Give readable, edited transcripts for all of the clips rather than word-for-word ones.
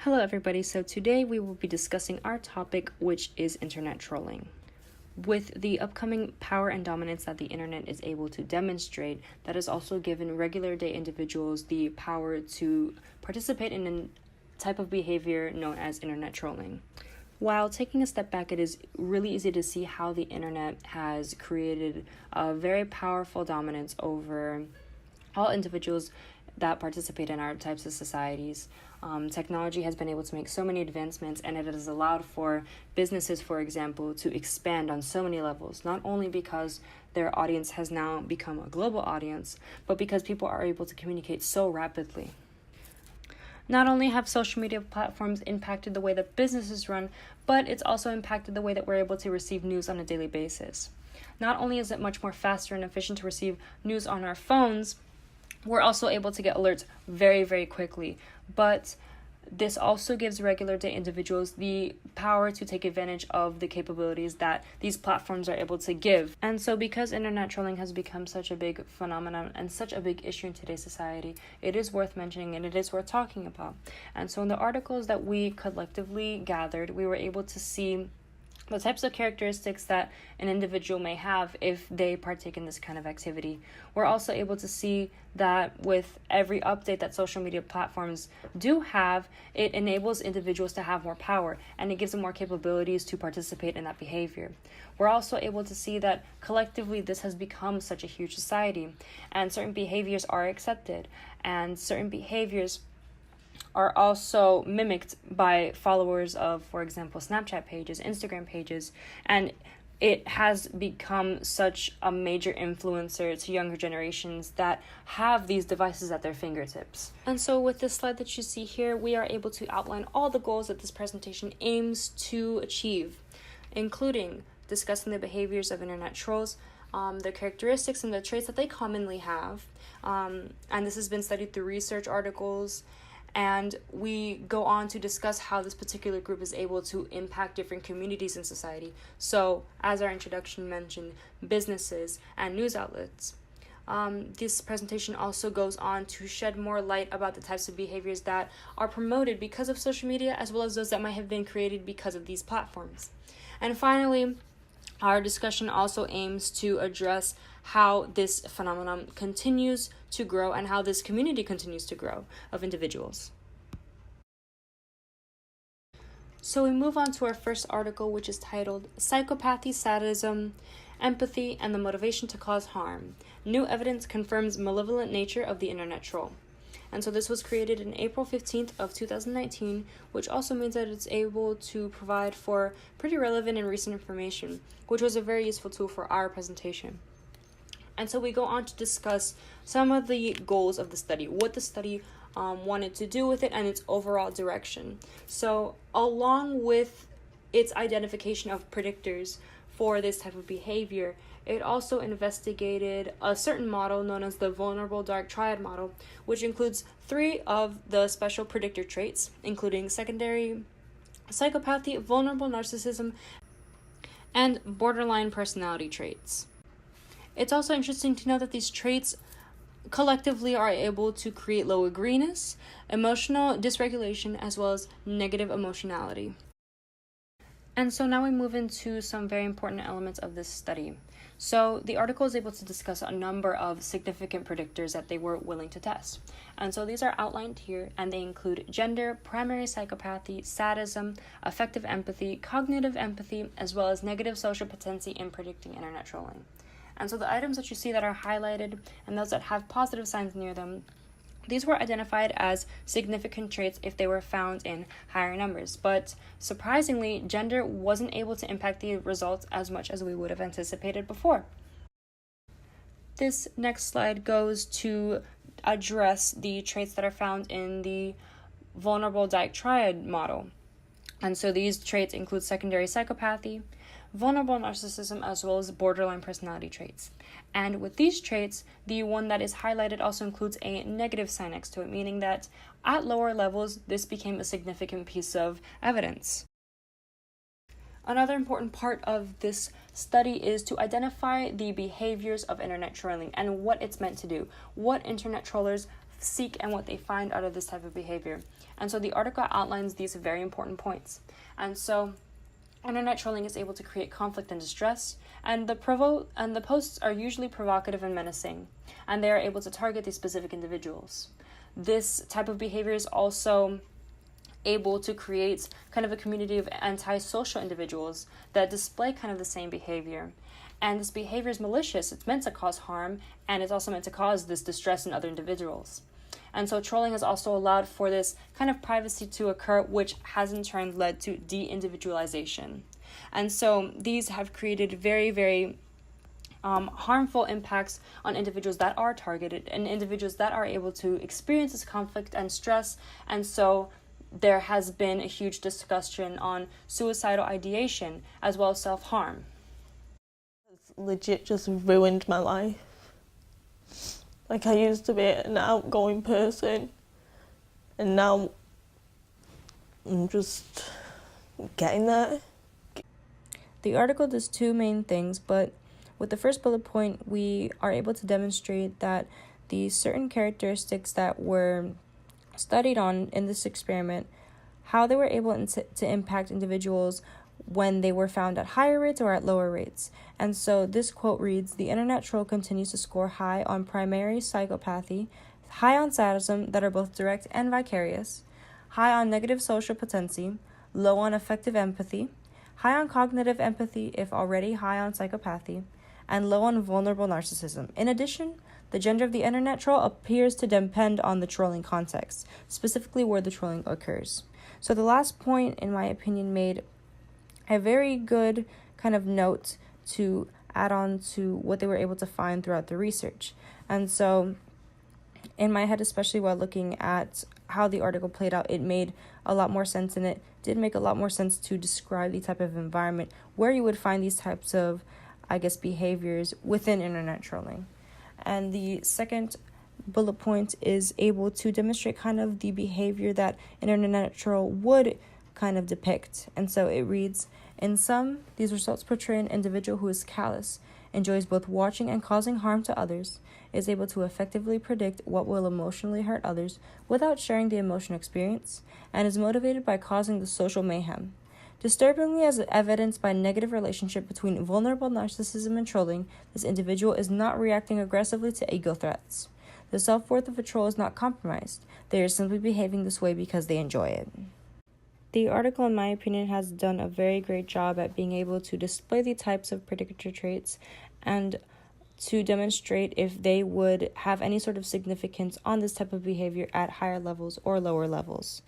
Hello everybody, so today we will be discussing our topic, which is internet trolling. With the upcoming power and dominance that the internet is able to demonstrate, that has also given regular day individuals the power to participate in a type of behavior known as internet trolling. While taking a step back, it is really easy to see how the internet has created a very powerful dominance over all individuals that participate in our types of societies. Technology has been able to make so many advancements, and it has allowed for businesses, for example, to expand on so many levels, not only because their audience has now become a global audience, but because people are able to communicate so rapidly. Not only have social media platforms impacted the way that businesses run, but it's also impacted the way that we're able to receive news on a daily basis. Not only is it much more faster and efficient to receive news on our phones, we're also able to get alerts very, very quickly. But this also gives regular day individuals the power to take advantage of the capabilities that these platforms are able to give. And so because internet trolling has become such a big phenomenon and such a big issue in today's society, it is worth mentioning and it is worth talking about. And so in the articles that we collectively gathered, we were able to see the types of characteristics that an individual may have if they partake in this kind of activity. We're also able to see that with every update that social media platforms do have, it enables individuals to have more power and it gives them more capabilities to participate in that behavior. We're also able to see that collectively this has become such a huge society, and certain behaviors are accepted and certain behaviors are also mimicked by followers of, for example, Snapchat pages, Instagram pages, and it has become such a major influencer to younger generations that have these devices at their fingertips. And so with this slide that you see here, we are able to outline all the goals that this presentation aims to achieve, including discussing the behaviors of internet trolls, the characteristics and the traits that they commonly have, and this has been studied through research articles. And we go on to discuss how this particular group is able to impact different communities in society. So, as our introduction mentioned, businesses and news outlets. This presentation also goes on to shed more light about the types of behaviors that are promoted because of social media, as well as those that might have been created because of these platforms. And finally, our discussion also aims to address how this phenomenon continues to grow and how this community continues to grow of individuals. So we move on to our first article, which is titled Psychopathy, Sadism, Empathy, and the Motivation to Cause Harm. New evidence confirms malevolent nature of the internet troll. And so this was created in April 15th of 2019, which also means that it's able to provide for pretty relevant and recent information, which was a very useful tool for our presentation. And so we go on to discuss some of the goals of the study, what the study wanted to do with it, and its overall direction. So along with its identification of predictors for this type of behavior, it also investigated a certain model known as the vulnerable dark triad model, which includes 3 of the special predictor traits, including secondary psychopathy, vulnerable narcissism, and borderline personality traits. It's also interesting to know that these traits collectively are able to create low agreeableness, emotional dysregulation, as well as negative emotionality. And so now we move into some very important elements of this study. So the article is able to discuss a number of significant predictors that they were willing to test. And so these are outlined here, and they include gender, primary psychopathy, sadism, affective empathy, cognitive empathy, as well as negative social potency in predicting internet trolling. And so the items that you see that are highlighted and those that have positive signs near them, these were identified as significant traits if they were found in higher numbers. But surprisingly, gender wasn't able to impact the results as much as we would have anticipated before. This next slide goes to address the traits that are found in the vulnerable dark triad model. And so these traits include secondary psychopathy, vulnerable narcissism, as well as borderline personality traits. And with these traits, the one that is highlighted also includes a negative sign next to it, meaning that at lower levels, this became a significant piece of evidence. Another important part of this study is to identify the behaviors of internet trolling and what it's meant to do, what internet trollers seek and what they find out of this type of behavior. And so the article outlines these very important points. And so internet trolling is able to create conflict and distress, and the posts are usually provocative and menacing, and they are able to target these specific individuals. This type of behavior is also able to create kind of a community of antisocial individuals that display kind of the same behavior. And this behavior is malicious. It's meant to cause harm, and it's also meant to cause this distress in other individuals. And so trolling has also allowed for this kind of privacy to occur, which has in turn led to de-individualization. And so these have created very, very harmful impacts on individuals that are targeted and individuals that are able to experience this conflict and stress. And so there has been a huge discussion on suicidal ideation as well as self-harm. It's legit just ruined my life. Like, I used to be an outgoing person, and now I'm just getting there. The article does two main things, but with the first bullet point, we are able to demonstrate that the certain characteristics that were studied on in this experiment, how they were able to impact individuals when they were found at higher rates or at lower rates. And so this quote reads, "The internet troll continues to score high on primary psychopathy, high on sadism that are both direct and vicarious, high on negative social potency, low on affective empathy, high on cognitive empathy if already high on psychopathy, and low on vulnerable narcissism. In addition, the gender of the internet troll appears to depend on the trolling context, specifically where the trolling occurs." So the last point, in my opinion, made a very good kind of note to add on to what they were able to find throughout the research. And so in my head, especially while looking at how the article played out, it made a lot more sense, and it did make a lot more sense to describe the type of environment where you would find these types of, behaviors within internet trolling. And the second bullet point is able to demonstrate kind of the behavior that an internet troll would kind of depict. And so it reads, "In sum, these results portray an individual who is callous, enjoys both watching and causing harm to others, is able to effectively predict what will emotionally hurt others without sharing the emotional experience, and is motivated by causing the social mayhem. Disturbingly, as evidenced by a negative relationship between vulnerable narcissism and trolling, this individual is not reacting aggressively to ego threats. The self-worth of a troll is not compromised. They are simply behaving this way because they enjoy it." The article, in my opinion, has done a very great job at being able to display the types of predictor traits and to demonstrate if they would have any sort of significance on this type of behavior at higher levels or lower levels.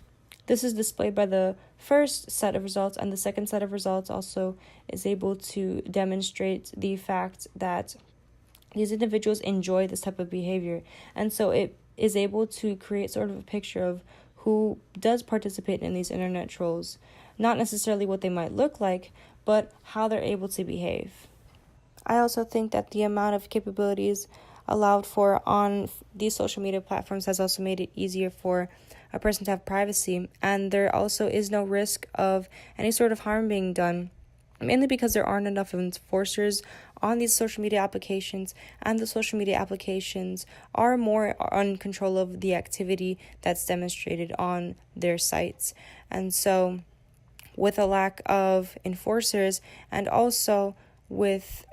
This is displayed by the first set of results, and the second set of results also is able to demonstrate the fact that these individuals enjoy this type of behavior. And so it is able to create sort of a picture of who does participate in these internet trolls, not necessarily what they might look like, but how they're able to behave. I also think that the amount of capabilities allowed for on these social media platforms has also made it easier for a person to have privacy, and there also is no risk of any sort of harm being done, mainly because there aren't enough enforcers on these social media applications, and the social media applications are more on control of the activity that's demonstrated on their sites. And so with a lack of enforcers, and also with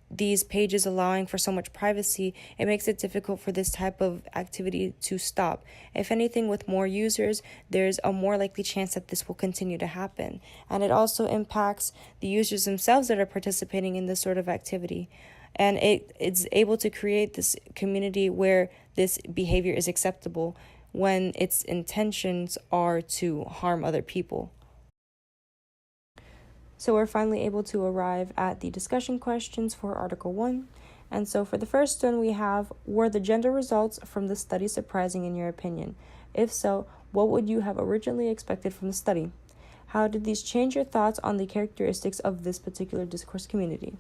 these pages allowing for so much privacy, it makes it difficult for this type of activity to stop. If anything, with more users, there's a more likely chance that this will continue to happen. And it also impacts the users themselves that are participating in this sort of activity. And it's able to create this community where this behavior is acceptable when its intentions are to harm other people. So we're finally able to arrive at the discussion questions for Article 1. And so for the first one, we have, were the gender results from the study surprising in your opinion? If so, what would you have originally expected from the study? How did these change your thoughts on the characteristics of this particular discourse community?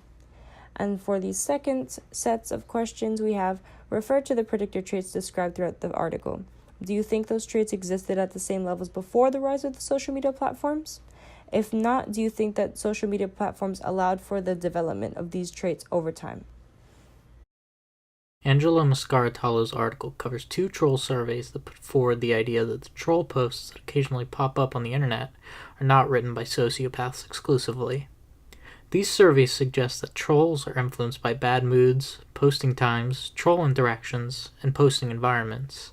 And for the second sets of questions, we have, refer to the predictor traits described throughout the article. Do you think those traits existed at the same levels before the rise of the social media platforms? If not, do you think that social media platforms allowed for the development of these traits over time? Angela Mascaratalo's article covers 2 troll surveys that put forward the idea that the troll posts that occasionally pop up on the internet are not written by sociopaths exclusively. These surveys suggest that trolls are influenced by bad moods, posting times, troll interactions, and posting environments.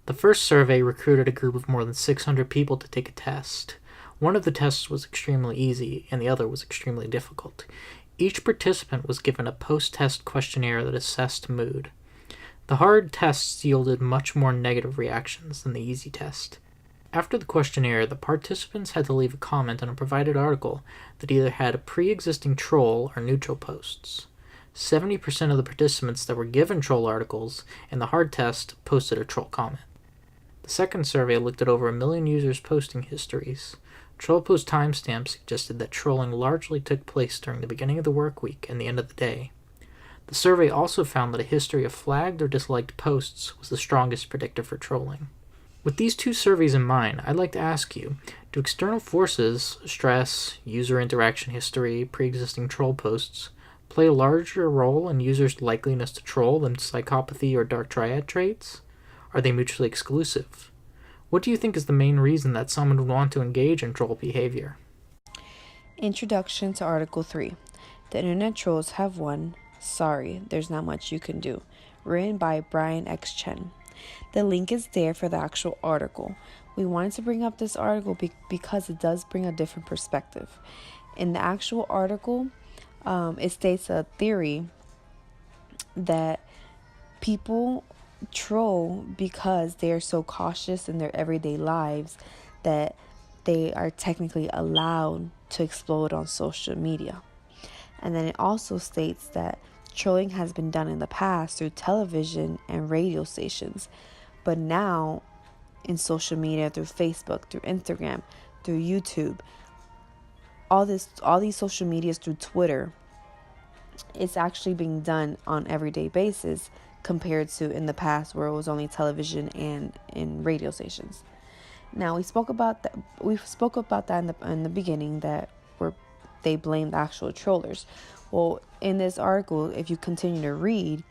The first survey recruited a group of more than 600 people to take a test. One of the tests was extremely easy, and the other was extremely difficult. Each participant was given a post-test questionnaire that assessed mood. The hard tests yielded much more negative reactions than the easy test. After the questionnaire, the participants had to leave a comment on a provided article that either had a pre-existing troll or neutral posts. 70% of the participants that were given troll articles in the hard test posted a troll comment. The second survey looked at over 1 million users' posting histories. Troll post timestamps suggested that trolling largely took place during the beginning of the work week and the end of the day. The survey also found that a history of flagged or disliked posts was the strongest predictor for trolling. With these 2 surveys in mind, I'd like to ask you, do external forces, stress, user interaction history, pre-existing troll posts, play a larger role in users' likeliness to troll than psychopathy or dark triad traits? Are they mutually exclusive? What do you think is the main reason that someone would want to engage in troll behavior? Introduction to Article 3. The Internet Trolls Have Won. Sorry, there's not much you can do. Written by Brian X. Chen. The link is there for the actual article. We wanted to bring up this article because it does bring a different perspective. In the actual article, it states a theory that people troll because they are so cautious in their everyday lives that they are technically allowed to explode on social media. And then it also states that trolling has been done in the past through television and radio stations, but now in social media, through Facebook, through Instagram, through YouTube, all these social medias, through Twitter, it's actually being done on everyday basis compared to in the past where it was only television and in radio stations. Now we spoke about that in the beginning, that they blame the actual trollers. Well, in this article, if you continue to read,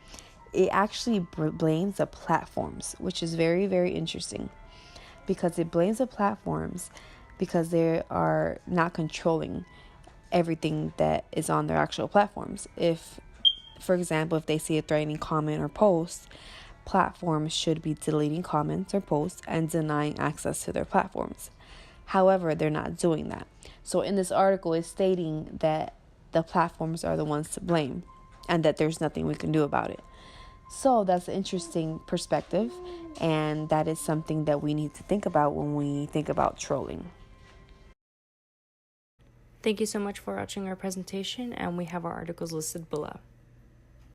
it actually blames the platforms, which is very, very interesting, because it blames the platforms because they are not controlling everything that is on their actual platforms. If, for example, if they see a threatening comment or post, platforms should be deleting comments or posts and denying access to their platforms. However, they're not doing that. So in this article, it's stating that the platforms are the ones to blame and that there's nothing we can do about it. So that's an interesting perspective, and that is something that we need to think about when we think about trolling. Thank you so much for watching our presentation, and we have our articles listed below.